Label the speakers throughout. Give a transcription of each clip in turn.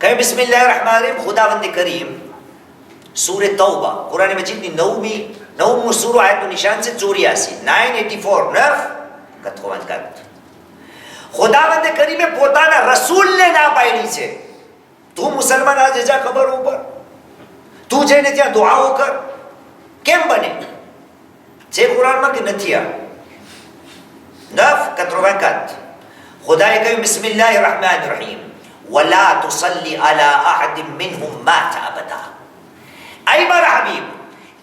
Speaker 1: कहे बिस्मिल्लाहिर्रहमानिर्रहीम। खुदावंद करीम सूरह तौबा कुरान मजीद ની 9મી સૂરો આયતનું નિશાન છે 84 984 કથોવંત ખુદાવંદ કરીમે પોતાના રસૂલને ના પાડી છે તું મુસલમાન આજે જા ખબર ઉપર તું જઈને ત્યાં દુઆઓ કર કેમ બને જે કુરાનમાં કે નથી આ 984 ખુદાએ કહ્યું બિસ્મિલ્લાહિર્રહમાનિર્રહીમ વલા તુસલ્લી અલા અહદ મિનહુમ માત અબદા। આઈ મારા હબીબ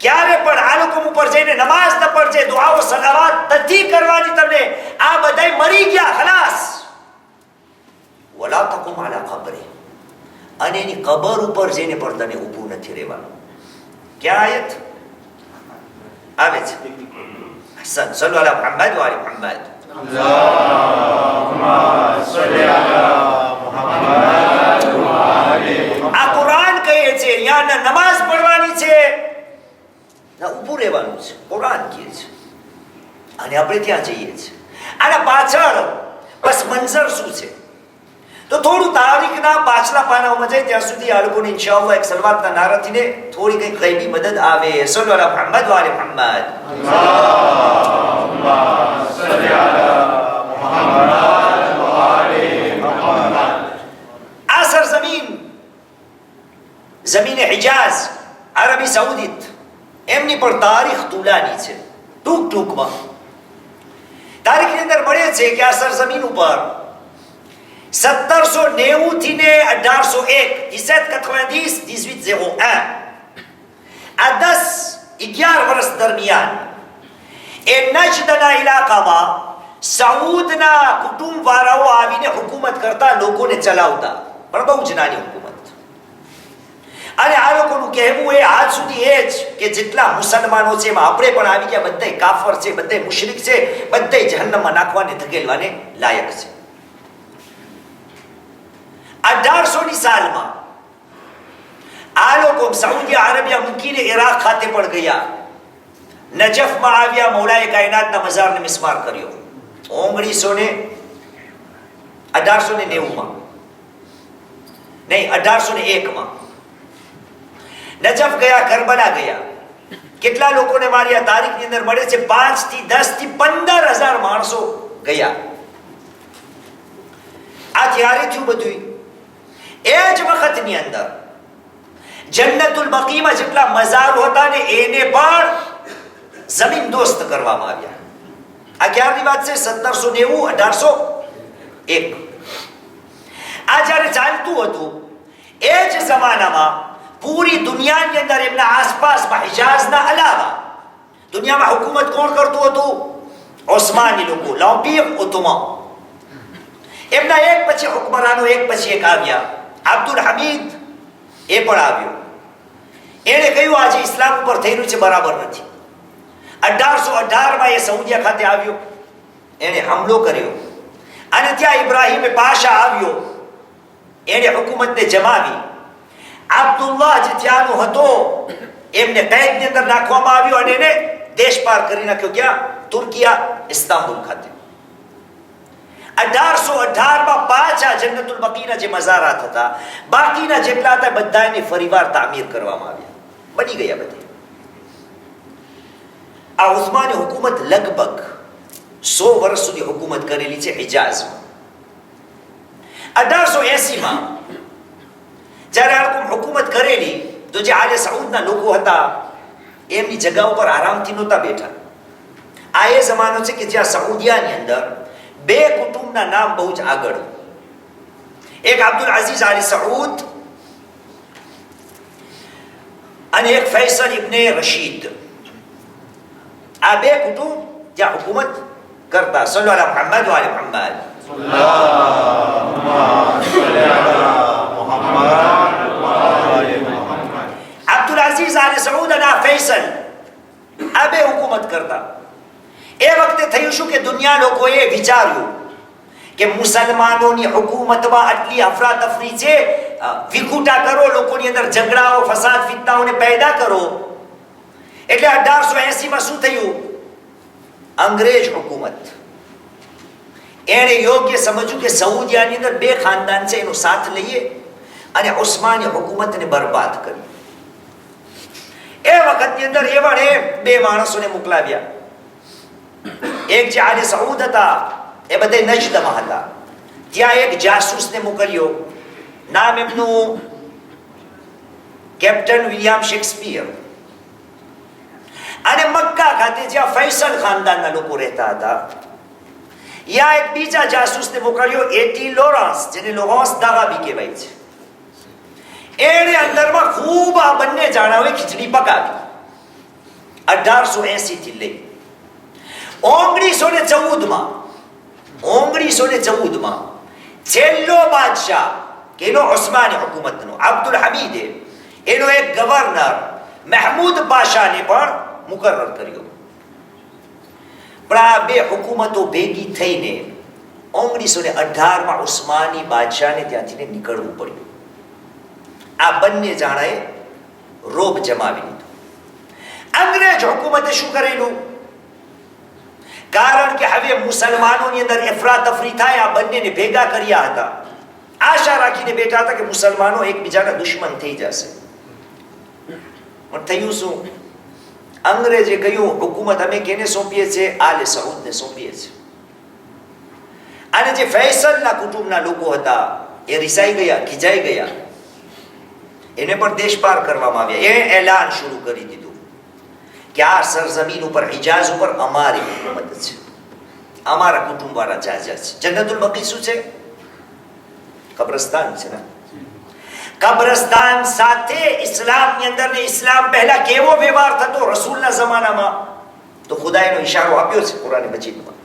Speaker 1: ક્યારે પણ આ લોકો ઉપર જઈને નમાઝ ન પડજે દુઆઓ સલાવત નથી કરવાની તમને આ બધાય મરી ગયા ખલાસ। વલા તકુમ અલા કબરી અને એની કબર ઉપર જઈને પણ તને ઊભું નથી રહેવાનું। ક્યાં આયત આવે છે સલ્લુ અલા મુહમ્મદ વ આલી મુહમ્મદ અલ્લાહુમ્મા સલ્લી અલા મુહમ્મદ વ આલી મુહમ્મદ। આ કુરાન કહે છે અહીંયા નમાઝ પડવાની છે ના ઊભું રહેવાનું છે કુરાન કહે છે અને આપણે ત્યાં જઈએ છીએ આના પાછળ બસ મંઝર શું છે તો થોડું તારીખના પાછલા પાનાઓમાં જાય ત્યાં સુધી આ લોકોને ઇન્શાઅલ્લાહ એક સલવાતના નારાથીને થોડી કંઈક ગૈબી મદદ આવે। સલ્લુ અલા મુહમ્મદ વ આલી મુહમ્મદ અલ્લાહુમ્મા સલ્લી અલા મુહમ્મદ વ આલી મુહમ્મદ। આ સરઝમીન જમીન હિજાઝ અરબી સાઉદીત એમની પણ તારીખ તુલાની છે ટૂંકમાં તારીખની અંદર મળે છે કે આ સરઝમીન ઉપર 1790 થી ને 1801 1890 આ 10-11 વર્ષ દરમિયાન એ નજદના ઇલાકામાં સાઉદના કુટુંબવાળાઓ આવીને હુકુમત કરતા લોકોને ચલાવતા પણ બહુ જ નાની હુકુમત અને આ લોકોનું કહેવું એ આજ સુધી એ જ કે જેટલા મુસલમાનો છે એમાં આપણે પણ આવી ગયા બધાય કાફર છે બધાય મુશરિક છે બધાય જહન્નમમાં નાખવાને ધકેલવાને લાયક છે। 1800 ની સાલમાં આ લોકો સાઉદી અરેબિયા મૂકીને ઈરાક ખાતે પણ ગયા નજફમાં આવ્યા મૌલાએ કાયનાતના મઝારને મિસ્માર કર્યો 1890 માં નહીં 1801 માં નજફ ગયા કરબલા ગયા કેટલા લોકોને માર્યા તારીખની અંદર મળે છે 5 થી 10 થી 15,000 માણસો ગયા। આ ત્યારે થયું બધું એ જ વખતની અંદર જન્નતુલ બકીમાં જેટલા મઝારો હતા ને એને પણ જમીન દોસ્ત કરવામાં આવ્યા। આ ક્યારની વાત છે 1790 1801 આ જ્યારે ચાલતું હતું એ જ જમાનામાં પૂરી દુનિયાની અંદર એમના આસપાસમાં હિજાઝના અલાવા દુનિયામાં હુકુમત કોણ કરતું હતું ઓસ્માની લોકો લૌકિક ઉત્તમા એમના એક પછી હુકમરાનો એક પછી એક આવ્યા। અબ્દુલ હમીદ એ પણ આવ્યો એણે કહ્યું આજે ઇસ્લામ ઉપર થઈ રહ્યું છે બરાબર નથી। 1818 માં એ સાઉદીયા ખાતે આવ્યો એણે હુમલો કર્યો અને ત્યાં ઇબ્રાહીમ પાશા આવ્યો એણે હુકુમતને જમાવી। અબ્દુલ્લાહ જે ત્યાંનો હતો એમને કેદની અંદર નાખવામાં આવ્યો અને એને દેશ પાર કરી નાખ્યો ક્યાં તુર્કિયા ઇસ્તાંબુલ ખાતે। 1818 માં પાછા જન્નતુલ બકીના જે મઝારાત હતા બાકીના જેટલા હતા બધાને ફરીવાર તામીર કરવામાં આવ્યા બની ગયા બધા। આ ઉસ્માની હુકુમત લગભગ 100 વર્ષ સુધી હુકુમત કરેલી છે હિજાઝમાં। 1880 માં જ્યારે આ લોકો હુકુમત કરેલી તો જે આલે સાઉદના લોકો હતા એમની જગ્યા ઉપર આરામથી નહોતા બેઠા। આ એ જમાનો છે કે જ્યાં સાઉદીયાની અંદર બે કુટુંબના નામ બહુ જ આગળ એક અબ્દુલ અઝીઝ આલી સઉદ અને એક ફૈસલ ઇબ્ને રશીદ આ બે કુટુંબ જ્યાં હુકુમત કરતા। સલ્લુ અલા મુહમ્મદ વ આલી મુહમ્મદ અલ્લાહુમ્મા સલ્લી અલા મુહમ્મદ વ આલી મુહમ્મદ। અબ્દુલ અઝીઝ આલી સઉદ અને ફૈસલ આ બે હુકુમત કરતા। એ વખતે થયું શું કે દુનિયા લોકોએ વિચાર્યું કે મુસલમાનોની હુકુમતમાં આટલી અફરાતફરી છે વિખૂટા કરો લોકોની અંદર ઝઘડાઓ ફસાદ ફિતનાઓને પેદા કરો એટલે 1880 માં શું થયું અંગ્રેજ હુકુમત એણે યોગ્ય સમજ્યું કે સાઉદીયાની અંદર બે ખાનદાન છે એનો સાથ લઈએ અને ઉસ્માની હુકુમતને બરબાદ કરી. એ વખતની અંદર એવણે બે માણસોને મોકલાવ્યા. એક જે આલે સઉદ હતા, એ બધે નજદમાં હતા. ત્યાં એક જાસૂસને મોકલ્યો, નામ એમનું કેપ્ટન વિલિયમ શેક્સપિયર. અને મક્કા ખાતે જ્યાં ફૈસલ ખાનદાનના લોકો રહેતા હતા, ત્યાં એક બીજા જાસૂસને મોકલ્યો, એટી લોરન્સ, જેને લોરન્સ દાગાબી કહેવાય છે. એણે અંદરમાં ખૂબ આ બંને જાણાઓએ ખીચડી પકાવી. 1880 થી લઈ 1914 છેલ્લો બાદશાહ કેનો ઉસ્માની હુકુમતનો અબ્દુલ હમીદે એનો એક ગવર્નર મહેમૂદ પાશાને પણ મુકર્રર કર્યો. પણ આ બે હુકુમતો ભેગી થઈને 1918 ઉસ્માની બાદશાહને ત્યાંથી નીકળવું પડ્યું. આ બંને જાણાએ રોબ જમાવી લીધો. અંગ્રેજ હુકુમતે શું કરેલું? કારણ કે હવે મુસલમાનોની અંદર અફરાતફરી થાય, આ બંનેને ભેગા કર્યા હતા. આશા રાખીને બેઠા હતા કે મુસલમાનો એકબીજાના દુશ્મન થઈ જશે. પણ થયું શું? અંગ્રેજે કહ્યું, હુકુમત અમે કેને સોંપીએ છીએ? આલે સઉદને સોંપીએ છીએ. અને જે ફૈસલના કુટુંબના લોકો હતા એ રિસાઈ ગયા, ખીજાઈ ગયા. એને પણ દેશપાર કરવામાં આવ્યા. એ એલાન શરૂ કરી દીધું કે આ સરજમીન ઉપર, હિજાઝ ઉપર અમારી હુકુમત છે, અમારા કુટુંબ વાળા જાજા છે. જન્નતુલ બકી શું છે? કબ્રસ્તાન છે ને. કબ્રસ્તાન સાથે ઇસ્લામની અંદર ને ઇસ્લામ પહેલા કેવો વ્યવહાર થતો રસૂલના જમાનામાં, તો ખુદાએનો ઈશારો આપ્યો છે કુરાન મજીદમાં.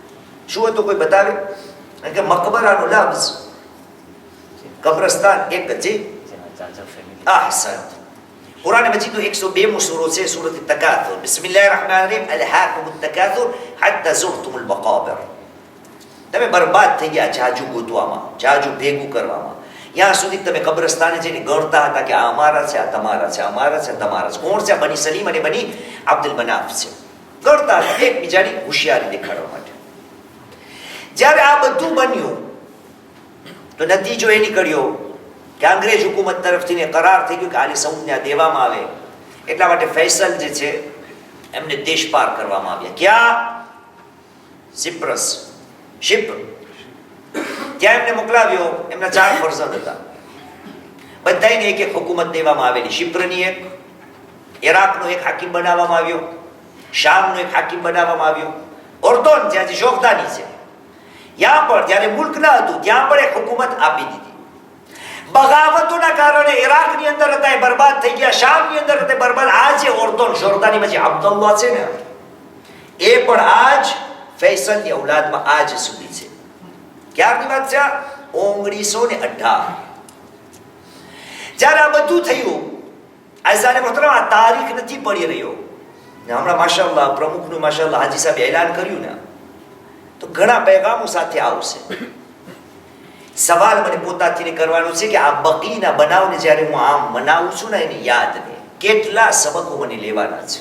Speaker 1: શું હતું કોઈ બતાવે? કે મકબરાનો લફ્ઝ કબ્રસ્તાન એક જ છે. ahsan. Quran Majid 102 સૂરો છે, સૂરત તકાથુર. બિસ્મિલ્લાહિર રહમાનિર રહીમ. અલહાકુમુત તકાથુર હત્તા ઝુરતુમુલ મકાબિર. તમે બરબાદ થઈ ગયા જાજુ ગોતવામાં, જાજુ ભેગું કરવામાં. ત્યાં સુધી તમે કબ્રસ્તાને જઈને ગણતા હતા કે આ અમારા છે, આ તમારા છે, અમારા છે, તમારા છે. કોણ છે? બની સલીમ અને બની અબ્દુલ મનાફ છે. ગણતા હતા એકબીજાની હોશિયારી દેખાડવા માટે. જ્યારે આ બધું બન્યું તો નતીજો એ નીકળ્યો કે અંગ્રેજ હુકુમત તરફથી કરાર થઈ ગયો કે આલી સઉદને આ દેવામાં આવે. એટલા માટે ફૈસલ જે છે એમને દેશપાર કરવામાં આવ્યા. ક્યાં? સિપ્રસ, શિપ્ર. ત્યાં એમને મોકલાવ્યો. એમના 4 ફરજંદ હતા. બધાને એક એક હુકુમત દેવામાં આવેલી. શિપ્રની એક, ઇરાકનો એક હાકીમ બનાવવામાં આવ્યો, શામનો એક હાકીમ બનાવવામાં આવ્યો, ઓર્દોન જ્યાં જે જોગદાની છે ત્યાં પણ, જ્યારે મુલ્ક ન હતું ત્યાં પણ એક હુકુમત આપી દીધી. બગાવતોના કારણે ઇરાકની અંદર હતા એ બરબાદ થઈ ગયા, શામની અંદર હતા બરબાદ. આ જે ઓર્દોન, જોર્દાનીમાં જે અબ્દુલ્લાહ છે ને, એ પણ આજ ફૈસલની ઔલાદમાં આજ સુધી છે. ક્યારની વાત છે? 1918. જ્યારે આ બધું થયું, આઝાને મોહતરમ આ તારીખ નથી પડી રહ્યો ને હમણાં માશાઅલ્લાહ પ્રમુખનું માશાઅલ્લાહ હાજી સાહેબ એલાન કર્યું ને, તો ઘણા પૈગામો સાથે આવશે. સવાલ મને પોતાથી કરવાનો છે કે આ બકીના બનાવને જ્યારે હું આમ મનાવું છું ને, એની યાદને કેટલા સબકો મને લેવાના છે.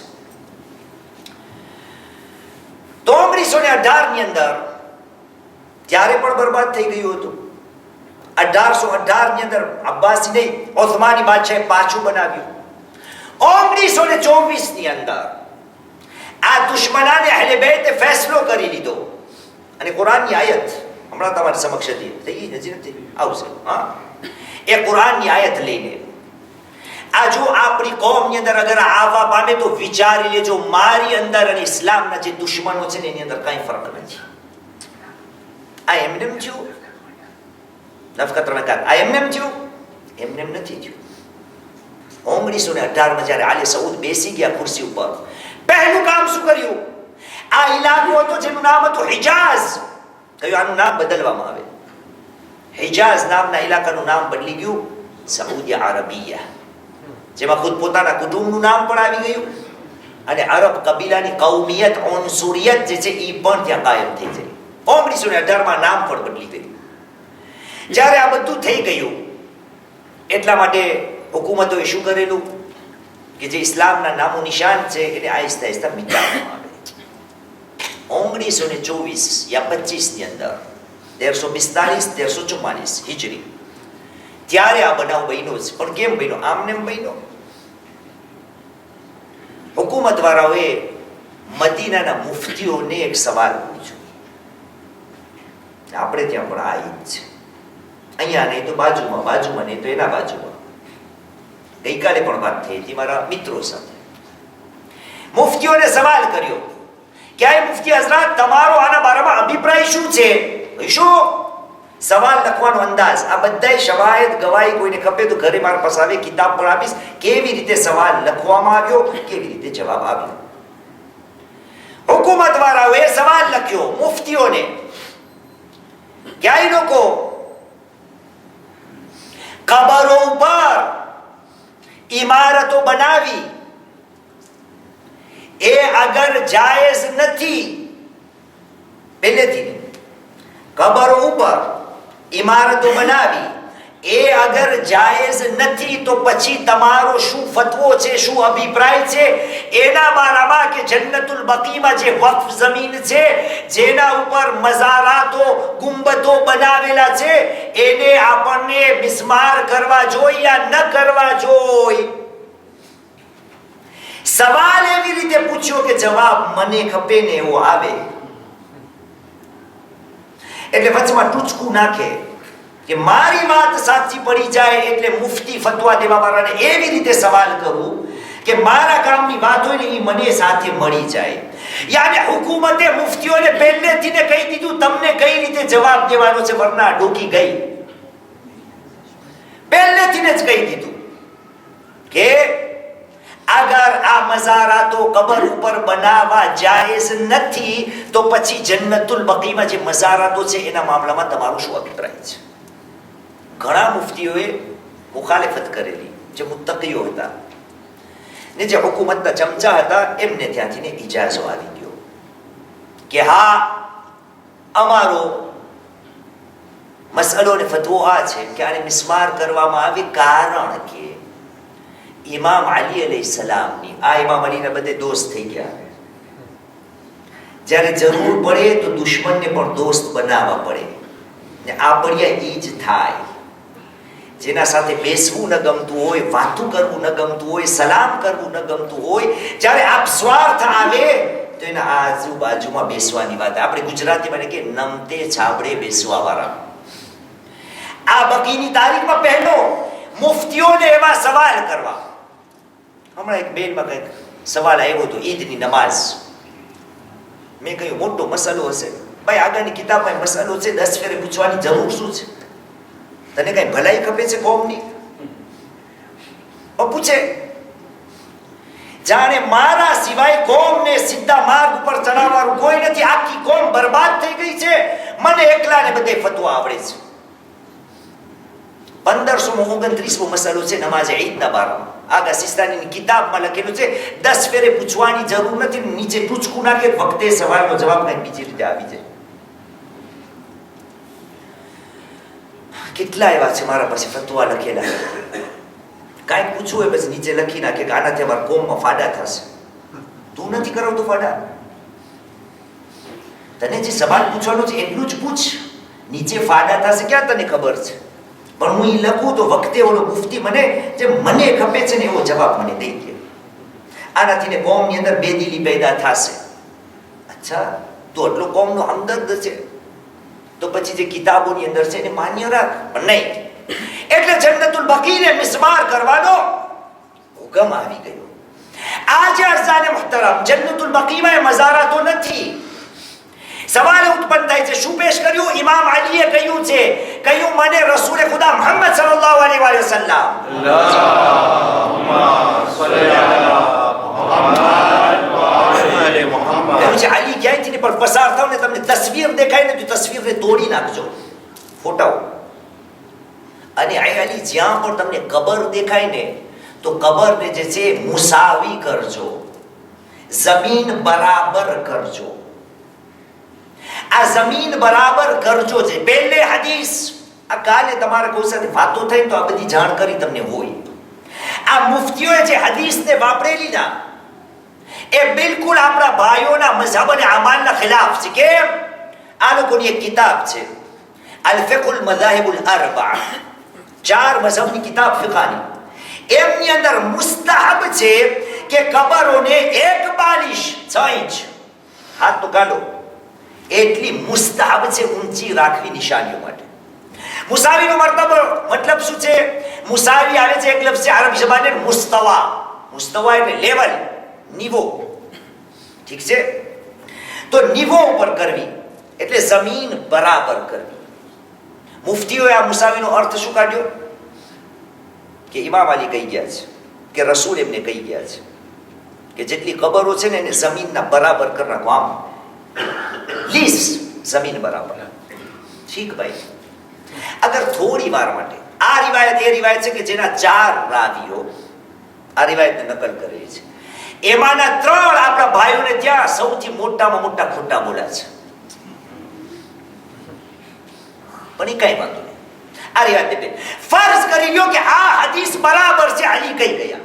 Speaker 1: તો 1918 ની અંદર ત્યારે પણ બરબાદ થઈ ગયું હતું. 1818 ની અંદર અબ્બાસી નહીં, ઓથમાની બાદશાહે પાછું બનાવ્યું. 1924 ની અંદર આ દુશ્મનાને અહલે બેતે ફેસલો કરી લીધો અને કુરાનની આયત હમણાં તમારી સમક્ષ હતી, થઈ નજી નથી આવશે. હા, એ કુરાનની આયત લઈને આ જો આપણી કોમની અંદર અગર આવવા પામે તો વિચારી લેજો, મારી અંદર અને ઇસ્લામના જે દુશ્મનો છે ને એની અંદર કઈ ફરક નથી. આ એમને એમ થયું નફકતરમકાર, આ એમને એમ થયું, એમને એમ નથી થયું. 1918 માં જ્યારે આલે સઉદ બેસી ગયા ખુરશી ઉપર, પહેલું કામ શું કર્યું? આ ઇલાકો હતો જેનું નામ હતું હિજાઝ. કહ્યું આનું નામ બદલવામાં આવે. હિજાઝ નામના ઇલાકાનું નામ બદલી ગયું સઉદી અરબિયા, જેમાં ખુદ પોતાના કુટુંબનું નામ પણ આવી ગયું અને અરબ કબીલાની કૌમિયત, ઉન્સુરિયત જે છે એ પણ ત્યાં કાયમ થઈ જાય. 1918 માં નામ પણ બદલી ગયું. જ્યારે આ બધું થઈ ગયું એટલા માટે હુકુમતોએ શું કરેલું કે જે ઇસ્લામના નામો નિશાન છે એને આહિસ્તા આહિસ્તા મિટાવવામાં આવે. 1924 યા 25 ની અંદર 1345 1344 હિજરી, ત્યારે આ બનાવ બન્યો છે. પણ કેમ બન્યો? આમને એમ બન્યો. હુકુમત વાળાઓએ મદીનાના મુફ્તીઓને એક સવાલ પૂછ્યો. આપણે ત્યાં પણ આ ઈદ છે, અહીંયા નહીં તો બાજુમાં, બાજુમાં નહીં તો એના બાજુમાં. ગઈકાલે પણ વાત થઈ હતી મારા મિત્રો સાથે. મુફ્તીઓને સવાલ કર્યો કે આ મુફ્તી હઝરત, તમારો આના બારામાં અભિપ્રાય શું છે? શું સવાલ લખવાનો અંદાજ, આ બધાય શવાયદ ગવાહી કોઈને ખપે તો ઘરે મારા પાસે આવે, કિતાબ પણ આપીશ, કેવી રીતે સવાલ લખવામાં આવ્યો, કેવી રીતે જવાબ આવ્યો. હુકુમત વાળાઓએ સવાલ લખ્યો મુફ્તીઓને કે આ લોકો કબરો ઉપર ઇમારતો બનાવી એ અગર જાયઝ નથી, પહેલેથી કબરો ઉપર ઇમારતો બનાવી એ અગર જાયઝ નથી તો પછી તમારો શું ફતવો છે, શું અભિપ્રાય છે એના બારામાં? કે જન્નતુલ બકીમાં જે વક્ફ જમીન છે, જેના ઉપર મઝારાતો, ગુંબદો બનાવેલા છે, એને આપણને બિસ્માર કરવા જોઈએ યા ન કરવા જોઈએ? સવાલ એવી રીતે પૂછ્યો કે જવાબ મને ખપે ને એવો આવે. એટલે વચમાં ટૂચકું નાખે કે મારી વાત સાચી પડી જાય એટલે મુફ્તી ફતવા દેવા વાળાને એવી રીતે સવાલ કરું કે મારા કામની વાત હોય ને એ મને સાથે મળી જાય. યાને હુકુમતે મુફ્તીઓને પહેલેથી ને કહી દીધું તમને કઈ રીતે જવાબ દેવાનો છે, વરના ડોકી ગઈ. પહેલેથી ને જ કહી દીધું કે અગર આ મઝારાતો કબર ઉપર બનાવવા જાયઝ નથી તો પછી જન્નતુલ બકીમાં જે મઝારાતો છે એના મામલામાં તમારો શું અભિપ્રાય છે? ઘણા મુફ્તીઓએ મુખાલિફત કરેલી, જે મુત્તકીઓ હતા ને જે હુકુમતના ચમચા હતા, એમને ત્યાંથી ને ઇજાઝો આવી ગયો કે હા અમારો મસલો ને ફતવો આ છે કે આને મિસ્માર કરવામાં આવે, કારણ કે ઇમામ અલી અલૈહિસ્સલામની, આ ઇમામ અલીના બધે દોસ્ત થઈ ગયા, જ્યારે જરૂર પડે તો દુશ્મનને પણ દોસ્ત બનાવવા પડે ને આપણિયા ઈ જ થાય. જેના સાથે બેસવું ન ગમતું હોય, વાતું કરવું ન ગમતું હોય, સલામ કરવું ન ગમતું હોય, જ્યારે આપ સ્વાર્થ આવે તો એના આજુબાજુમાં બેસવાની વાત. આપણે ગુજરાતીમાં કે નમતે છાબડે બેસવા વાળા. આ બકીની તારીખમાં પહેલો મુફ્તીઓને એવા સવાલ કરવા. હમણાં એક બેનમાં કંઈક સવાલ આવ્યો હતો ઈદની નમાઝ. મેં કહ્યું મોટો મસલો હશે ભાઈ, આગળની કિતાબમાં મસલો છે, 10 ફેરે પૂછવાની જરૂર શું છે? તને કઈ ભલાઈ ખપે છે કોમની? પૂછે જાણે મારા સિવાય કોમને સીધા માર્ગ ઉપર ચડાવવાનું કોઈ નથી, આખી કોમ બરબાદ થઈ ગઈ છે, મને એકલાને બધે ફતવા આવડે છે. 1529મો મસલો છે નમાઝે ઈદના બારામાં. આગા સિસ્તાનીની કિતાબમાં લખેલું છે 10 ફેરે પૂછવાની જરૂર નથી, નીચે ટૂચકું નાખે, વખતે સવાલનો જવાબ કઈ બીજી રીતે આવી જાય. કેટલા એવા છે મારા પાસે ફતવા લખેલા, કાંઈક પૂછવું હોય પછી નીચે લખી નાખે કે આનાથી અમારા કોમમાં ફાડા થશે. તું નથી કરાવતો ફાડા? તને જે સવાલ પૂછવાનો છે એટલું જ પૂછ, નીચે ફાડા થશે ક્યાં તને ખબર છે? પણ હું એ લખું તો વખતે ઓલો મુફ્તી મને જે મને ખપે છે ને એવો જવાબ મને દઈ દે. આનાથી ને કોમની અંદર બેદિલી પેદા થશે. અચ્છા, તો એટલો કોમનો હમદર્દ છે તો પછી જે કિતાબોની અંદર છે એને માન્ય રાખ. પણ નહીં, એટલે જન્નતુલ બકીને મિસ્માર કરવાનો હુકમ આવી ગયો. આજે અરસાને મુહતરમ, જન્નતુલ બકીમાં મઝારાતો નથી. સવાલ ઉત્પન્ન થાય છે, શું પેશ કર્યું? ઇમામ અલીએ કહ્યું છે, કહ્યું મને રસૂલે ખુદા મુહમ્મદ સલ્લલ્લાહુ અલૈહિ વસલ્લમ અલ્લાહુમ્મા સલ્લી અલા મુહમ્મદ અલી ક્યાંયથી ને પણ પસાર થાવ ને તમને તસવીર દેખાય ને તો તસવીરને તોડી નાખજો, ફોટાઓ. અને અલી જ્યાં પણ તમને કબર દેખાય ને તો કબરને જે છે મુસાવી કરજો, જમીન બરાબર કરજો. આ જમીન બરાબર કરજો છે પહેલે હદીસ. આ કાલે તમારા કોઈ સાથે વાતો થઈ તો આ બધી જાણકારી તમને હોય. આ મુફ્તીઓએ જે હદીસને વાપરેલી ના એ બિલકુલ આપણા ભાઈઓના મઝહબ અને અમાલના ખિલાફ છે. કેમ? આ લોકોની એક કિતાબ છે અલ ફિકહુલ મઝાહિબુલ અરબા, 4 મઝહબની કિતાબ ફિકાની, એમની અંદર મુસ્તહબ છે કે કબરોને 1 બાલિશ 6 ઇંચ, હાથ તો કાઢો એટલી મુસ્તહબ છે ઊંચી રાખવી નિશાનીઓ માટે. મુસાવીનો મતલબ શું છે? મુસાવી આવે છે એક લફ્ઝ છે અરબી જબાને મુસ્તવા. મુસ્તવા એટલે લેવલ, નીવો. ઠીક છે, તો નીવો ઉપર કરવી એટલે જમીન બરાબર કરવી. મુફ્તીઓએ આ મુસાવીનો અર્થ શું કાઢ્યો? કે ઇમામ અલી કહી ગયા છે કે રસૂલ એમને કહી ગયા છે કે જેટલી કબરો છે ને એને જમીનના બરાબર કરી નાખો, આમ પ્લીઝ જમીન બરાબર. ઠીક ભાઈ, અગર થોડી વાર માટે આ રિવાયત એ રિવાયત છે કે જેના 4 રાવીઓ આ રિવાયતને નકલ કરે છે, એમાંના 3 આપણા ભાઈઓને ત્યાં સૌથી મોટામાં મોટા ખોટા બોલ્યા છે. પણ એ કઈ વાંધો નહીં, આ રિવાયત દે. ફર્ઝ કરી લ્યો કે આ હદીસ બરાબર છે, અલી કઈ ગયા.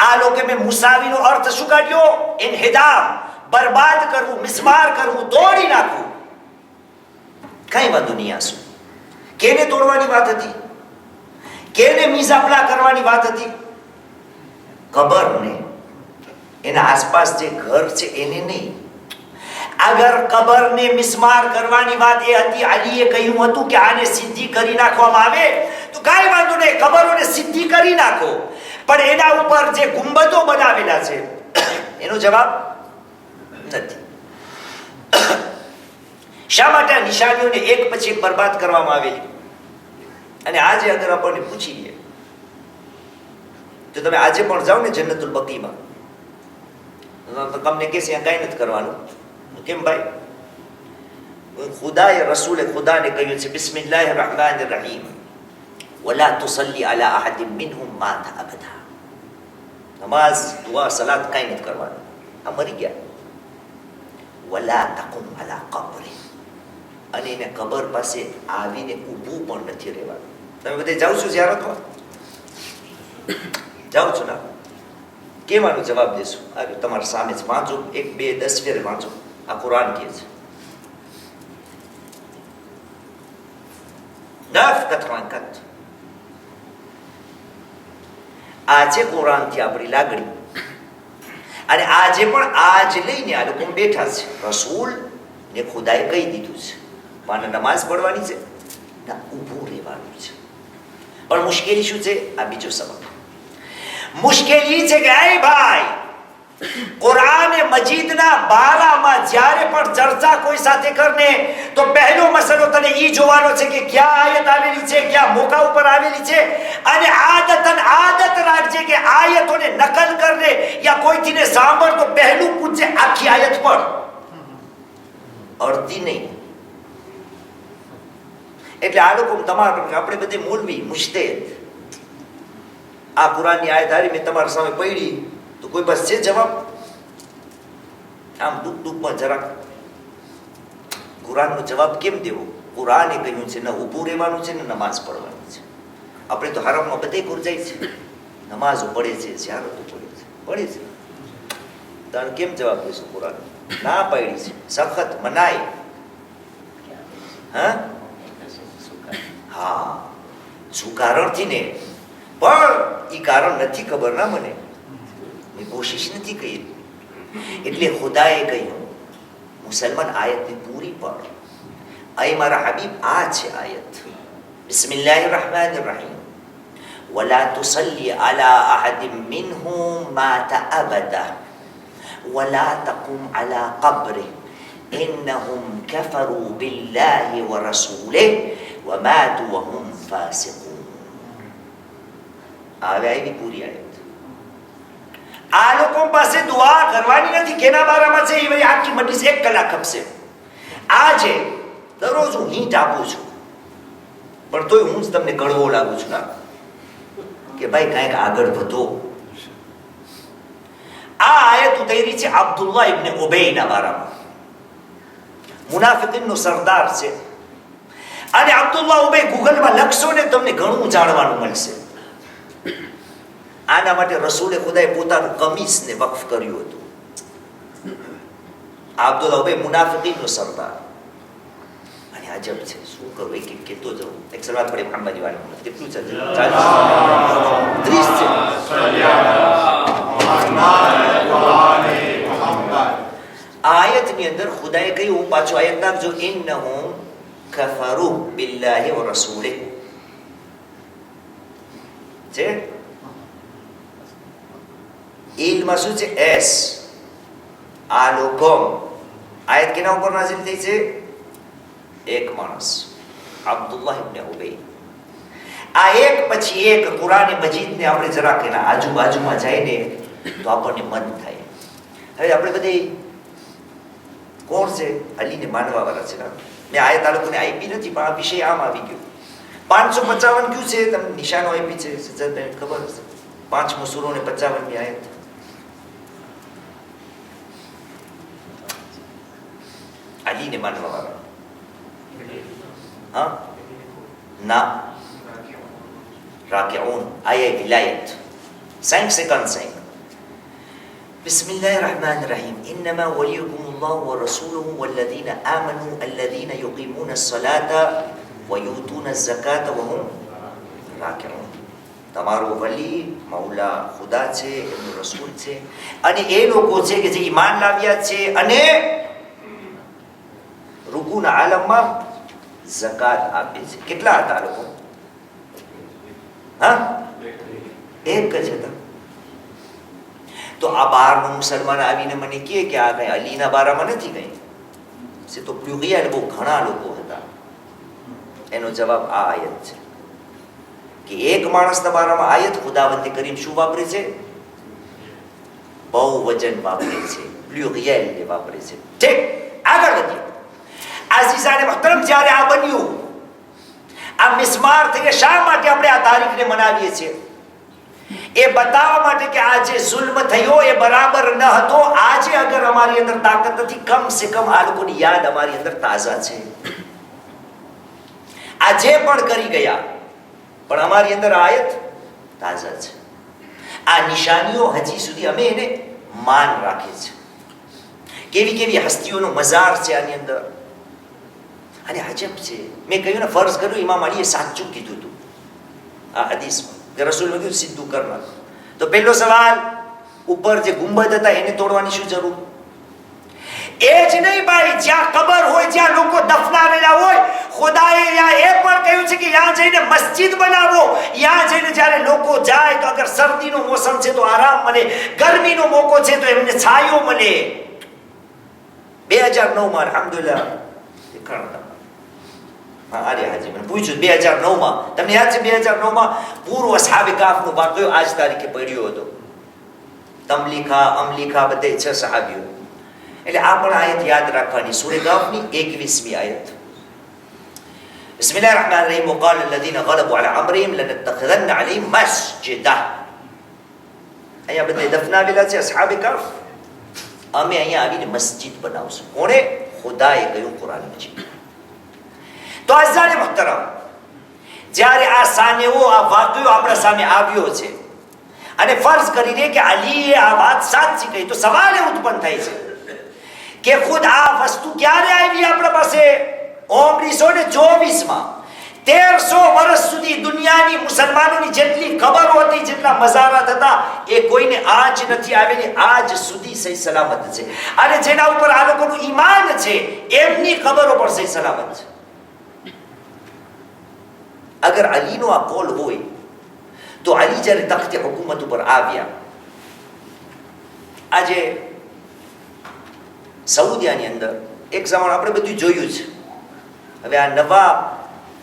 Speaker 1: આ લોકો મેં મુસાવીનો અર્થ શું કાઢ્યો? ઇન્હિદામ, બરબાદ કરવું, મિસ્માર કરવું, તોડી નાખવું. કઈ વાંધો નહીં. આ શું, કેને તોડવાની વાત હતી? કેને મિઝાપલા કરવાની વાત હતી? કબરને, એના આસપાસ જે ઘર છે એને નહીં. અગર કબરને મિસ્માર કરવાની વાત એ હતી, અલીએ કહ્યું હતું કે આને સીધી કરી નાખવામાં આવે તો કાંઈ વાંધો નહીં, કબરોને સીધી કરી નાખો. પણ એના ઉપર જે ગુંબદો બનાવેલા છે એનો જવાબ નથી. શા માટે આ નિશાનીઓને એક પછી એક બરબાદ કરવામાં આવેલી? અને આજે અગર આપણને પૂછીએ તો તમે આજે પણ જાઓ ને જન્નતુલ બકીમાં, તો તમને કહેશે અહીંયા કાંઈ નથી કરવાનું. કેમ ભાઈ? ખુદાએ રસૂલે ખુદાને કહ્યું છે બિસ્મિલ્લાહિર રહમાનિર રહીમ વલા તુસલ્લી અલા અહદિન મિનહુમ માતા અબદા. નમાઝ, દુઆ, સલાત કાંઈ નથી કરવાનું. આ મરી ગયા. વલા તકુમ અલા કબ્રી, અને એને કબર પાસે આવીને ઊભું પણ નથી રહેવાનું. તમે બધે જાઓ છો ઝિયારતમાં? જાઓ છો ના? કેવાનો જવાબ દેશો? આ તમારા સામે જ વાંચો, 1, 2, 10 ફેર વાંચો. આ કુરાન કહે છે. આજે કુરાનથી આપણી લાગણી, અને આજે પણ આજ લઈને આ લોકો બેઠા છે. રસૂલ ને ખુદાએ કહી દીધું છે માને નમાઝ પડવાની છે, ના ઊભું રહેવાનું છે. પણ મુશ્કેલી શું છે? આ બીજો સબક. મુશ્કેલી છે કે એ ભાઈ, કુરાને મજીદના બારામાં જ્યારે પણ ચર્ચા કોઈ સાથે કરને તો પહેલો મસલો તને ઈ જોવાનો છે કે ક્યાં આયત આવેલી છે, ક્યાં મોકા ઉપર આવેલી છે. અને આદત રાખજે કે આયતોને નકલ કરને યા કોઈથી ને સાંભળ તો પહેલું પૂછે આખી આયત પર, અડધી નહીં. એટલે આ લોકો તમારા, આપણે બધે મૌલવી મુજતહિદ, આ કુરાનની આયત હારી મેં તમારા સામે પડી તો કોઈ પાસે છે જવાબ? આમ ટૂંકમાં જરાક કુરાનનો જવાબ કેમ દેવો? કુરાને કહ્યું છે ને ઊભું રહેવાનું છે ને નમાઝ પડવાની છે. આપણે તો હરામમાં બધે ગુરજાય છે, નમાઝો પડે છે, ઝિયારતો પડે છે. તારે કેમ જવાબ દેશો? કુરાન ના પાડી છે, સખત મનાય. હા, શું કારણથી ને? પણ એ કારણ નથી ખબર ના મને, મેં કોશિશ નથી કરી. એટલે ખુદાએ કહ્યું મુસલમાન આયતની પૂરી પડ. અહીં મારા હબીબ આ છે આયત, બિસ્મિલ્લાહિર રહમાનિર રહીમ વલા તુસલ્લી અલા અહદિન મિનહુમ માતા અબદા વલા તકુમ અલા કબ્રિહ ઇન્નહુમ કફરુ બિલ્લાહિ વ રસૂલિહી વમાતુ વહુમ ફાસિકૂન. આવે આવી પૂરી આયત. આ લોકો પાસે દુઆ કરવાની નથી. કેના બારામાં છે એ ભાઈ આખી મટીસ 1 કલાક ખપશે. આજે દરરોજ હું હિંટ આપું છું, પણ તોય હું જ તમને કડવો લાગુ છું ના, કે ભાઈ કાંઈક આગળ વધો. આ આયત ઉતરી છે અબ્દુલ્લાહ ઇબ્ન ઉબૈના બારામાં. મુનાફિકીનનો સરદાર છે. અને અબ્દુલ્લાહ ઉબૈ ગૂગલમાં લખશો ને તમને ઘણું જાણવાનું મળશે. આના માટે રસૂલે ખુદાએ પોતાનું કમીસને વકફ કર્યું હતું. અબ્દુલ્લાહ ઉબૈ મુનાફિકીનનો સરદાર. અને અજબ છે, શું કરું, એક એક કહેતો જાઉં. એક સલાત પડે મુહમ્મદની વાણી કેટલું છે? 30 છે. આયતની અંદર ખુદાએ કહ્યું, પાછો આયત નાખજો, ઇન્નહુમ કફરુ બિલ્લાહિ વ રસૂલિહ છે. ઈલમાં શું છે? એસ. આ લોકો આયત કેના ઉપર નાઝિલ થઈ છે? એક માણસ, અબ્દુલ્લાહ ઇબ્ન ઉબૈ. આ એક પછી એક કુરાન મજીદને આપણે જરાક એના આજુબાજુમાં જઈને તો આપણને મન થાય. હવે આપણે બધી કોણ છે? અલીને માનવા વાળા છે. મેં આયત આ લોકોને આપી નથી, પણ આ વિષય આમ આવી ગયો. 555 કયું છે? તમને નિશાનો આપી છે, સજ્જદભાઈ ખબર હશે. 5મો સૂરો ને 55મી આયત. અલીને માનવા વાળા. હા ના, રાકિઉન આયે વિલાયત 5 સેકન્ડ 5. બિસ્મિલ્લાહિર રહમાનિર રહીમ. ઇન્નમા વલિયુકુમુલ્લાહુ વ રસૂલુહુ વલ્લઝીના આમનુ અલ્લઝીના યુકીમૂનસ સલાતા વ યુતૂનસ ઝકાતા વ હુમ રાકિઉન. તમારો વલી મૌલા ખુદા છે, એમનો રસૂલ છે, અને એ લોકો છે કે જે ઈમાન લાવ્યા છે અને રૂકુના આલમમાં ઝકાત આપે છે. કેટલા હતા લોકો? હા, એક જ હતા. તો આ બહારનો મુસલમાન આવીને મને કહે કે આ કઈ અલીના બારામાં નથી કઈ, છે તો પ્લુગિયા બહુ ઘણા લોકો હતા. એનો જવાબ આ આયત છે કે એક માણસના બારામાં આયત ખુદાવંદ કરીમ શું વાપરે છે? બહુ વજન વાપરે છે, પ્લુગિયા વાપરે છે. ઠીક, આગળ વધીએ. આઝીઝાને મુહતરમ, જ્યારે આ બન્યું, આ મિસ્માર થઈ, શા માટે આપણે આ તારીખને મનાવીએ છીએ? એ બતાવવા માટે કે આ જે જુલ્મ થયો એ બરાબર ન હતો. આજે અગર અમારી અંદર તાકાત નથી, કમ સે કમ આ લોકોની યાદ અમારી અંદર તાજા છે. આ જે પણ કરી ગયા, પણ અમારી અંદર આયત તાજા છે. આ નિશાનીઓ હજી સુધી અમે એને માન રાખીએ છીએ. કેવી કેવી હસ્તીઓનો મઝાર છે આની અંદર. અને અજબ છે, મેં કહ્યું ને, ફર્ઝ કર્યું ઇમામ અલીએ સાચું કીધું હતું આ હદીસમાં. રસૂલ કીધું સીધું કર નાખો. તો પહેલો સવાલ, ઉપર જે ગુંબદ હતા એને તોડવાની શું જરૂર? એ જ નહીં ભાઈ, જ્યાં કબર હોય, જ્યાં લોકો દફનાવેલા હોય, ખુદાએ એ પણ કહ્યું છે કે ત્યાં જઈને મસ્જિદ બનાવો. ત્યાં જઈને જ્યારે લોકો જાય તો અગર શરદીનો મોસમ છે તો આરામ મળે, ગરમીનો મોકો છે તો એમને છાયો મળે. 2009માં અલ્હમ્દુલિલ્લાહ હાજી મને પૂછ્યું 2009માં, તમને યાદ છે 2009માં પૂર્વ અસહાબે કાફનો વાક્યો આજ તારીખે પડ્યો હતો. અમલીખા બધે 6 સહાબીઓ. એટલે આ પણ આયત યાદ રાખવાની. સૂરે કાફની 21મી આયત. બિસ્મિલ્લાહિર રહમાનિર રહીમ. વકાલ અલ્લઝીના ગલબુ અલા અમરિહિમ લનત્તખિઝન્ના અલૈહિમ મસ્જિદા. અહીંયા બધે દફનાવેલા છે અસહાબે કાફ. અમે અહીંયા આવીને મસ્જિદ બનાવશું. કોણે? ખુદાએ કહ્યું કુરાન મજીદ. તો અઝાને મુહતરમ, જ્યારે આ સાનેઓ, આ વાક્યો આપણા સામે આવ્યો છે અને ફર્ઝ કરીને કે અલીએ આ વાત સાચી કહી, તો સવાલ એ ઉત્પન્ન થાય છે કે ખુદ આ વસ્તુ ક્યારે આવી આપણા પાસે? 1924માં. 1300 વર્ષ સુધી દુનિયાની મુસલમાનોની જેટલી ખબરો હતી, જેટલા મઝારાત હતા, એ કોઈને આજ નથી આવેલી. આજ સુધી સહી સલામત છે. અને જેના ઉપર આ લોકોનું ઈમાન છે એમની ખબરો પણ સહી સલામત છે. અગર અલીનો આ કોલ હોય તો અલી જ્યારે તખ્તે હુકુમત ઉપર આવ્યા, આજે સઉદીયાની અંદર એક જમાનો આપણે બધું જોયું છે. હવે આ નવા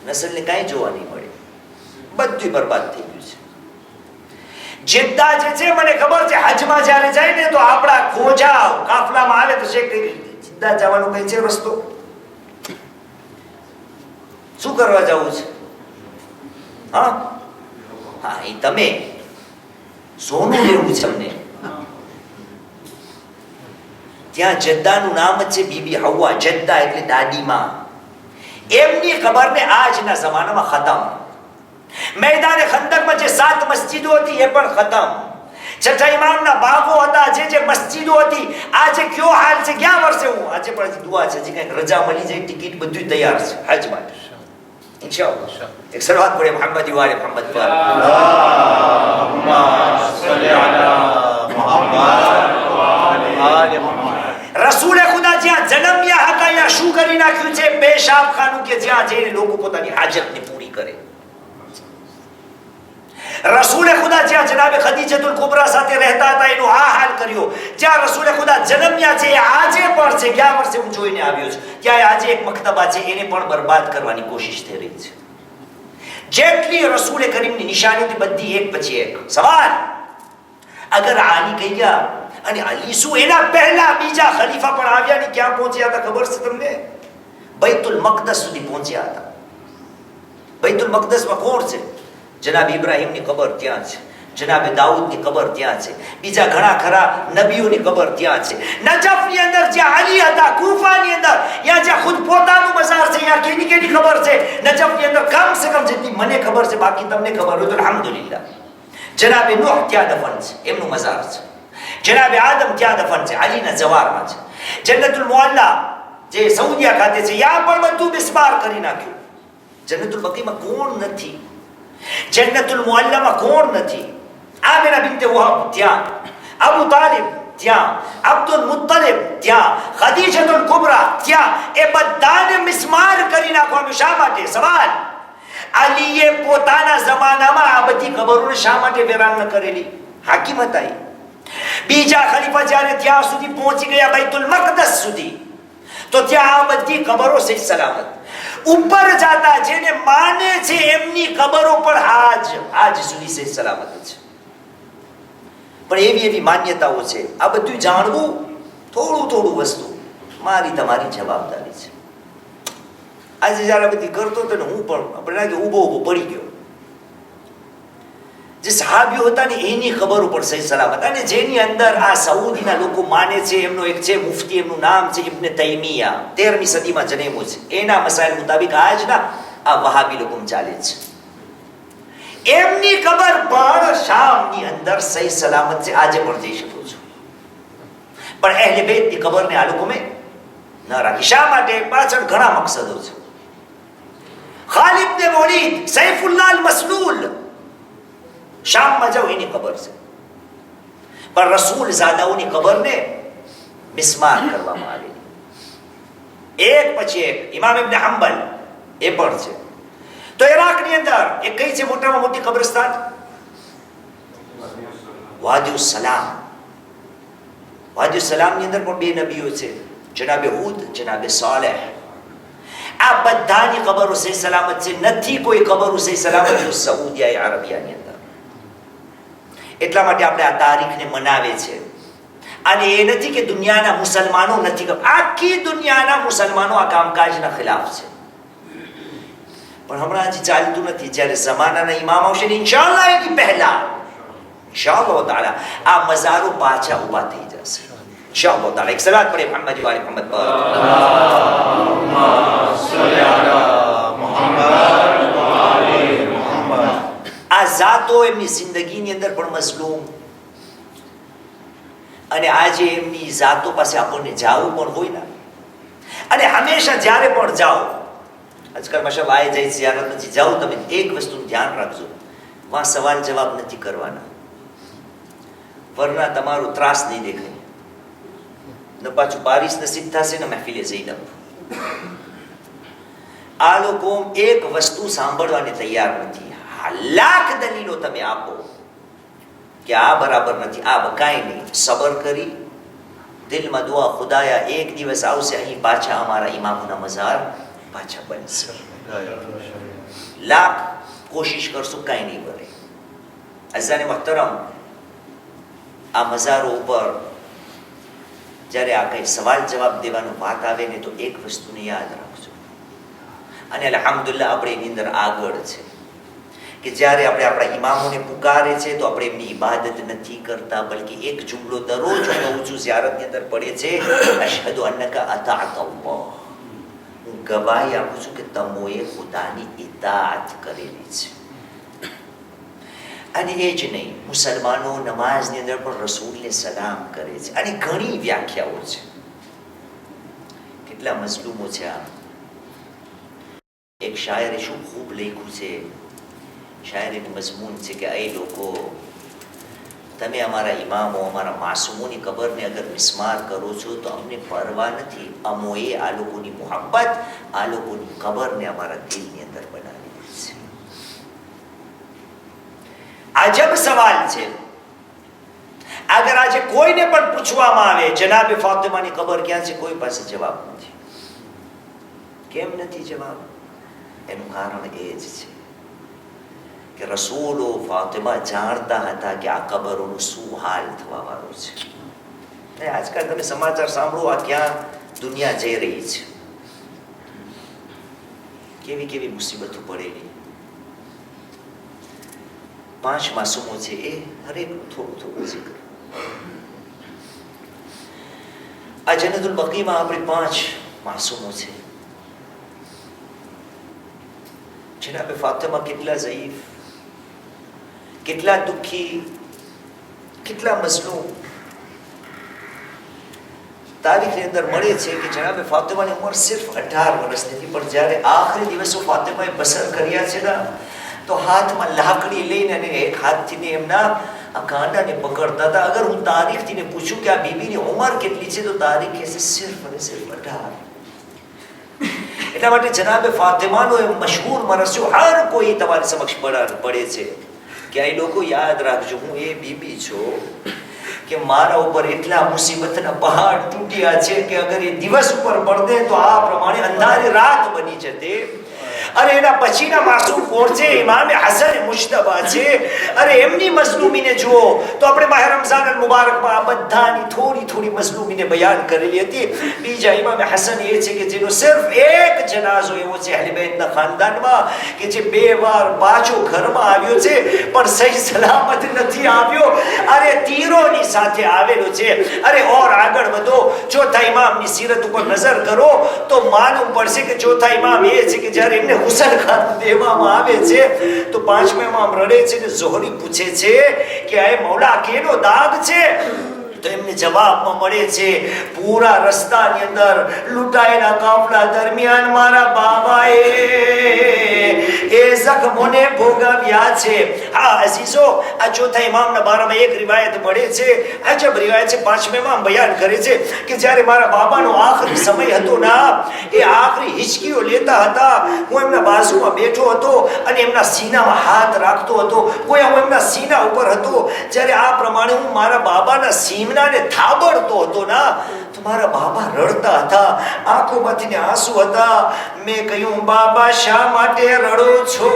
Speaker 1: નસલને કાંઈ જોવા નહીં મળે, બધું બરબાદ થઈ ગયું છે. જિદ્દા જે છે, મને ખબર છે હજમાં જ્યારે જાય ને તો આપણા ખોજા કાફલામાં આવે તો શેખ જિદ્દા જવાનો કઈ છે રસ્તો? શું કરવા જવું છે? હા, એ તમે સોનું લેવું છે અમને. ત્યાં જદ્દાનું નામ જ છે બીબી હવા. જદ્દા એટલે દાદીમાં. એમની ખબરને આજના જમાનામાં ખતમ. મેદાને ખંદકમાં જે 7 મસ્જિદો હતી એ પણ ખતમ. છઠ્ઠા ઇમામના બાગો હતા, જે મસ્જિદો હતી, આજે કયો હાલ છે? ગયા વર્ષે હું આજે પણ હજી દુઆ છે, હજી કંઈક રજા મળી જાય, ટિકિટ બધું તૈયાર છે હજ માટે ઇન્શાઅલ્લાહ. એક સલાવત પડે મુહમ્મદ વાલે મુહમ્મદ પર. અલ્લાહુમ્મા સલ્લી અલા મુહમ્મદ વ આલે મુહમ્મદ. રસૂલે ખુદા જ્યાં જન્મ્યા હતા ત્યાં શું કરી નાખ્યું છે? પેશાબખાનું કે જ્યાં જઈને લોકો પોતાની હાજતને પૂરી કરે. રસૂલે ખુદા જ્યાં જનાબે ખદીજતુલ કુબરા સાથે રહેતા હતા એનો આ હાલ કર્યો. જ્યાં રસૂલે ખુદા જન્મ્યા છે આજે પણ છે. ગયા વર્ષે હું જોઈને આવ્યો છું, ત્યાં આજે એક મક્તબા છે, એને પણ બરબાદ કરવાની કોશિશ થઈ રહી છે. જેટલી રસૂલે કરીમની નિશાની હતી બધી એક પછી એક. સવાલ, અગર આલી કહી ગયા અને અલી શું એના પહેલા બીજા ખલીફા પણ આવ્યા ને ક્યાં પહોંચ્યા હતા ખબર છે તમને? બૈતુલ મકદસ સુધી પહોંચ્યા હતા. બૈતુલ મકદસમાં કોણ છે? જનાબ ઇબ્રાહીમની કબર ત્યાં છે, જનાબે દાઉદની કબર ત્યાં છે, બીજા ઘણા ખરા નબીઓની કબર ત્યાં છે. નજફની અંદર જ્યાં અલી હતા, કૂફાની અંદર જ્યાં ખુદ પોતાનું મઝાર છે, ત્યાં કેની ખબર છે? નજફની અંદર કમ સે કમ જેટલી મને ખબર છે, બાકી તમને ખબર હોય તો અલ્હમ્દુલિલ્લાહ. જનાબે નૂહ ત્યાં દફન છે, એમનું મઝાર છે. જનાબે આદમ ત્યાં દફન છે, અલીના જવારમાં છે. જન્નતુલ મુઅલ્લા જે સઉદીયા ખાતે છે, ત્યાં પણ બધું બિસ્માર કરી નાખ્યું. જન્નતુલ બકીમાં કોણ નથી? જન્નતુલ મુઅલ્લામાં કોણ નથી? આમિના બિન્તે વહાબ ત્યાં, અબુ તાલિબ ત્યાં, અબ્દુલ મુત્તલિબ ત્યાં, ખદીજતુલ કુબરા ત્યાં, એ બધાને મિસ્માર કરી નાખવાનું. શા માટે? સવાલ, અલીએ પોતાના જમાનામાં આ બધી કબરોને શા માટે વેરાન ન કરેલી? હાકીમ હતા. બીજા ખલીફા જ્યારે ત્યાં સુધી પહોંચી ગયા બૈતુલ મકદસ સુધી, તો ત્યાં આ બધી કબરો સહી સલામત. ઉપર જાતા જેને માને છે એમની કબરો પણ આજ સુધી સહી સલામત છે. પણ એવી માન્યતાઓ છે. આ બધું જાણવું થોડું વસ્તુ મારી તમારી જવાબદારી છે. આજે જયારે બધી કરતો હતો ને હું પણ આપણે ઊભો પડી ગયો. જે સહાબીઓ હતા ને એની ખબરો પણ સહી સલામત, અને જેની અંદર આ સઉદીના લોકો માને છે, એમનો એક છે મુફતી, એમનું નામ છે ઇબ્ન તૈમિયા, 13મી સદીમાં જન્મ્યો છે. એના મસાઇલ મુતાબિક આજના આ વહાબી લોકો ચાલે છે. એમની કબર પણ શામની અંદર સહી સલામત છે, આજે પણ જઈ શકો છો. પણ અહેલે બેતની કબરને આ લોકો મેં ન રાખી. શા માટે? પાછળ ઘણા મકસદો છે. ખાલિદ ઇબ્ન વલીદ, સૈફુલ્લાહ અલ-મસ્લૂલ, શામમાં જાઓ એની કબર છે. પણ રસૂલ ઝાદાઓની કબરને મિસ્માર કરવામાં આવેલી. એક પછી એક. ઇમામ ઇબ્ન હંબલ એ પણ છે. તો ઈરાકની અંદર એક કઈ છે મોટામાં મોટી કબ્રસ્તાન? વાદિઉસ સલામ. વાદિઉસ સલામની અંદર પણ બે નબીઓ છે, જનાબે હૂદ, જનાબે સાલેહ. આ બધાની કબરો સહી સલામત છે. નથી કોઈ કબરો સહી સલામત સઉદીયા અરબિયાની અંદર. એટલા માટે આપણે આ તારીખને મનાવે છે. અને એ નથી કે દુનિયાના મુસલમાનો નથી, આખી દુનિયાના મુસલમાનો આ કામકાજના ખિલાફ છે. પણ હમણાં હજી ચાલતું નથી. જ્યારે જમાનાના ઇમામ આવશે ને ઇન્શાઅલ્લાહ એની પહેલા ઇન્શાઅલ્લાહ તાઆલા આ મઝારો પાછા ઊભા થઈ જશે ઇન્શાઅલ્લાહ તાઆલા. એક સલાત પડે મુહમ્મદ વાલે મુહમ્મદ પર. અલ્લાહુમ્મા સલ્લી અલા મુહમ્મદ વ આલે મુહમ્મદ. આ જાતો એમની જિંદગીની અંદર પણ મઝલૂમ, અને આજે એમની જાતો પાસે આપણને જાવું પણ હોય ને, અને હંમેશા જ્યારે પણ જાઓ, આજકાલ માશાઅલ્લાહ આય જાય ઝિયારત નથી, જાઓ તમે એક વસ્તુનું ધ્યાન રાખજો, વાં સવાલ જવાબ નથી કરવાના, વરના તમારો ત્રાસ નહીં દેખાય. ન પાછું બારીશ નસીબ થશે ને મહેફિલે ઝૈનબ. આ લોકો એક વસ્તુ સાંભળવાને તૈયાર નથી. લાખ દલીલો તમે આપો કે આ બરાબર નથી, આ કાંઈ નહીં, સબર કરી દિલમાં દુઆ, ખુદાયા એક દિવસ આવશે અહીં પાછા અમારા ઇમામોના મઝાર પાછા બનશે. લાખ કોશિશ કરશું, કાંઈ નહીં બને. અઝાને મુહતરમ, આ મઝારો ઉપર જ્યારે આ કંઈ સવાલ જવાબ દેવાનો વાત આવે ને, તો એક વસ્તુને યાદ રાખજો. અને અલ્હમ્દુલિલ્લાહ આપણે એની અંદર આગળ છે કે જ્યારે આપણે આપણા ઇમામોને પુકારે છે તો આપણે એમની ઇબાદત નથી કરતા, બલકે એક જુમલો દરરોજ હું કહું છું, ઝિયારતની અંદર પડે છે, અશહદુ અન્નકા અતાઅત અલ્લાહ. હું ગવાહી આપું છું કે તમોએ ખુદાની ઇતાઅત કરેલી છે. અને એ જ નહીં, મુસલમાનો નમાઝની અંદર પણ રસૂલને સલામ કરે છે. અને ઘણી વ્યાખ્યાઓ છે. કેટલા મઝલૂમો છે આ. એક શાયરે શું ખૂબ લખ્યું છે. શાયરીનું મઝમૂન છે કે એ લોકો, તમે અમારા ઇમામો, અમારા માસૂમોની કબરને અગર મિસ્માર કરો છો તો અમને પરવા નથી. અમોએ આ લોકોની મોહબ્બત, આ લોકોની કબરને અમારા દિલની અંદર બનાવી છે. અજબ સવાલ છે. અગર આજે કોઈને પણ પૂછવામાં આવે જનાબે ફાતિમાની કબર ક્યાં છે, કોઈ પાસે જવાબ નથી. કેમ નથી જવાબ? એનું કારણ એ જ છે કે રસૂલો ફાતિમા જાણતા હતા કે આ કબરોનું શું હાલ થવા વાળું છે. આજકાલ તમે સમાચાર સાંભળો, આ ક્યાં દુનિયા જઈ રહી છે, કેવી કેવી મુસીબતો પડેલી. 5 માસૂમો છે, એ હરેકનું થોડું થોડું જિક્ર. આ જન્નતુલ બકીમાં આપણે 5 માસૂમો છે. જનાબે ફાતિમા કેટલા ઝઈફ, કેટલા દુઃખી, કેટલા મઝલૂમ. તારીખની અંદર મળે છે કે જનાબે ફાતિમાની ઉંમર સિર્ફ 18 વર્ષની હતી, પણ જ્યારે આખરી દિવસો ફાતિમાએ બસર કર્યા છે ને, તો હાથમાં લાકડી લઈને અને એક હાથથી એમના આ કાંડાને પકડતા હતા. અગર હું તારીખથી પૂછું કે આ બીબીની ઉંમર કેટલી છે, તો તારીખ કહેશે સિર્ફ અને સિર્ફ 18. એટલા માટે જનાબે ફાતિમાનો એ મશહૂર મરસ્યો હર કોઈ તમારી સમક્ષ પડે છે કે આ લોકો યાદ રાખજો, હું એ બીબી છું કે મારા ઉપર એટલા મુસીબતના પહાડ તૂટ્યા છે કે અગર એ દિવસ ઉપર પડે તો આ પ્રમાણે અંધારી રાત બની જતે. અરે એના પછીના માસૂમ કોણ છે? ઇમામે હસન મુશ્તબા છે. અરે એમની મઝલૂમીને જુઓ તો આપણે માહ રમઝાન અલ મુબારકમાં આ બધાની થોડી થોડી મઝલૂમીને બયાન કરેલી હતી. બીજા ઇમામે હસન એ છે કે જેનો સિર્ફ એક જનાઝો એવો છે અહલે બેતના ખાનદાનમાં કે જે 2 વાર પાછો ઘરમાં આવ્યો છે, પણ સહી સલામત નથી આવ્યો. અરે તીરોની સાથે આવેલો છે. અરે ઓર આગળ વધો, ચોથા ઇમામની સીરત ઉપર નજર કરો તો માલુમ પડશે કે ચોથા ઇમામ એ છે કે જ્યારે એમને હુસન ખાન દેવામાં આવે છે તો 5મા ઇમામ રડે છે ને ઝોહરી પૂછે છે કે આ મૌલા કેનો દાગ છે? તો એમને જવાબમાં મળે છે, પૂરા રસ્તાની અંદર લૂંટાયેલા કાફલા દરમિયાન મારા બાબાએ એ જખ્મોને ભોગવ્યા છે. હા અઝીઝો, આ ચોથા ઇમામના બારામાં એક રિવાયત મળે છે, અજબ રિવાયત છે. 5મા ઇમામ બયાન કરે છે કે જ્યારે મારા બાબાનો આખરી સમય હતો ના, એ આખરી હિચકીઓ લેતા હતા, હું એમના બાજુમાં બેઠો હતો અને એમના સીનામાં હાથ રાખતો હતો, હું એમના સીના ઉપર હતો. જ્યારે આ પ્રમાણે હું મારા બાબાના સીમનાને થાબડતો હતો ના, તો મારા બાબા રડતા હતા, આંખોમાંથી આંસુ હતા. મેં કહ્યું, બાબા શા માટે રડો છો?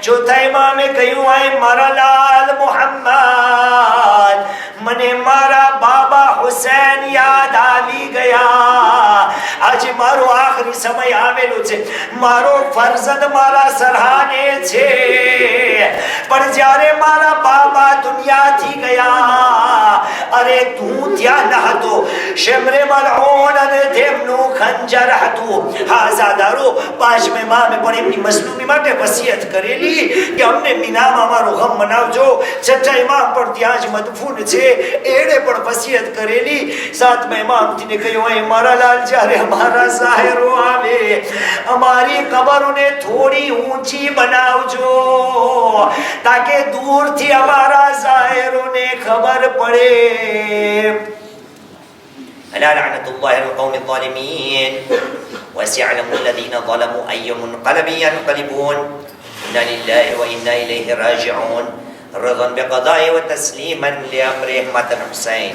Speaker 1: ચોથા ઇમામે કહ્યું, આય મારા લાલ મુહમ્મદ, મને મારા બાબા હુસૈન યાદ આવી ગયા. આજે મારો આખરી સમય આવેલો છે, મારો ફરજંદ મારા સરહાને છે, પણ જ્યારે મારા બાબા દુનિયાથી ગયા, અરે તું ત્યાં ન હતો. શેમરે મલઉન અને તેમનું ખંજર હતું. હા ઝાદારો, 5મા ઇમામે પણ એમની મઝલૂમી માટે વસિયત કરેલી કે અમને મિનામાં અમારો ગમ મનાવજો. 6ઠા ઇમામ પણ ત્યાં જ મદફૂન છે, એણે પણ વસિયત કરેલી. 7મા ઇમામજીને કહ્યું, એ મારા લાલ, જ્યારે અમારા ઝાહેરો આવે, અમારી કબરોને થોડી ઊંચી બનાવજો તાકે દૂરથી અમારા ઝાહેરોને ખબર પડે. ألا لعنة الله على القوم الظالمين وسيعلم الذين ظلموا أي منقلب ينقلبون إنا لله وإنا إليه راجعون رضا بقضاء وتسليما لأمر أحمد الحسين